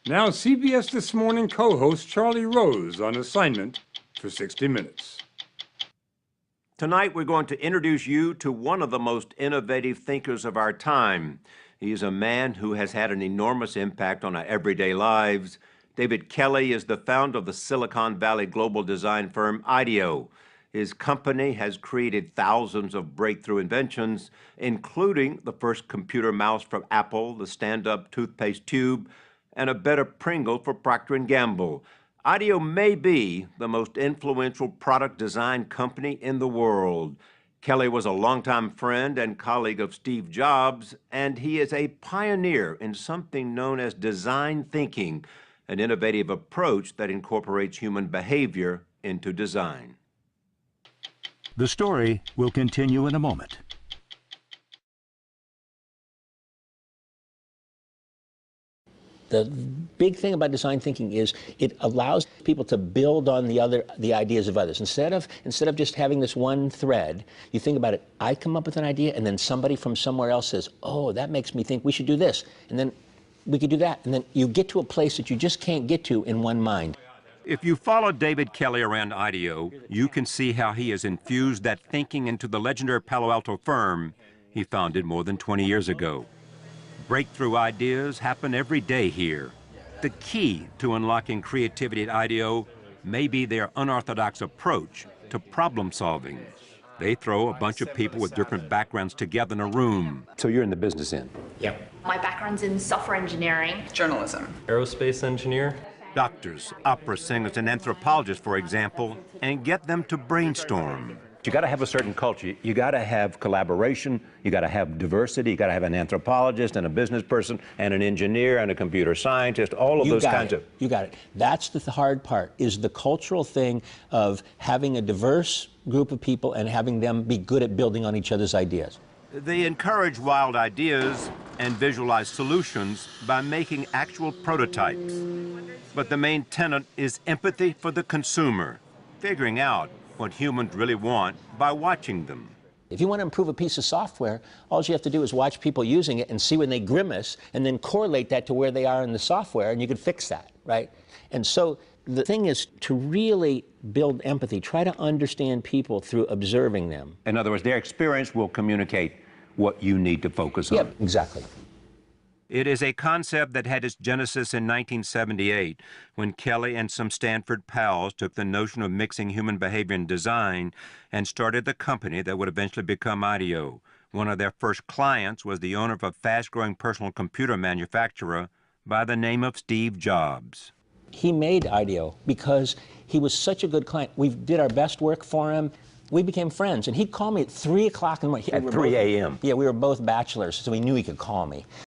Now CBS This Morning co-host Charlie Rose on assignment for 60 Minutes. Tonight we're going to introduce you to one of the most innovative thinkers of our time. He's a man who has had an enormous impact on our everyday lives. David Kelley is the founder of the Silicon Valley global design firm ideo. His company has created thousands of breakthrough inventions, including the first computer mouse from Apple, the stand-up toothpaste tube, and a better Pringle for Procter & Gamble. ideo may be the most influential product design company in the world. Kelley was a longtime friend and colleague of Steve Jobs, and he is a pioneer in something known as design thinking, an innovative approach that incorporates human behavior into design. The story will continue in a moment. The big thing about design thinking is it allows people to build on the ideas of others. Instead of just having this one thread, you think about it, I come up with an idea and then somebody from somewhere else says, oh, that makes me think we should do this. And then we could do that. And then you get to a place that you just can't get to in one mind. If you follow David Kelley around ideo, you can see how he has infused that thinking into the legendary Palo Alto firm he founded more than 20 years ago. Breakthrough ideas happen every day here. The key to unlocking creativity at ideo may be their unorthodox approach to problem solving. They throw a bunch of people with different backgrounds together in a room. So you're in the business end? Yep. My background's in software engineering. Journalism. Aerospace engineer. Doctors, opera singers, and anthropologists, for example, and get them to brainstorm. You got to have a certain culture. You got to have collaboration. You got to have diversity. You got to have an anthropologist and a business person and an engineer and a computer scientist. All of those kinds of. You got it. That's the hard part. Is the cultural thing of having a diverse group of people and having them be good at building on each other's ideas. They encourage wild ideas and visualize solutions by making actual prototypes. But the main tenet is empathy for the consumer, figuring out what humans really want by watching them. If you want to improve a piece of software, all you have to do is watch people using it and see when they grimace and then correlate that to where they are in the software, and you could fix that, right? And so the thing is to really build empathy, try to understand people through observing them. In other words, their experience will communicate what you need to focus on. Yep, exactly. It is a concept that had its genesis in 1978, when Kelley and some Stanford pals took the notion of mixing human behavior and design and started the company that would eventually become ideo. One of their first clients was the owner of a fast-growing personal computer manufacturer by the name of Steve Jobs. He made ideo because he was such a good client. We did our best work for him. We became friends, and he'd call me at 3 o'clock in the morning. At 3 a.m.? Yeah, we were both bachelors, so he knew he could call me.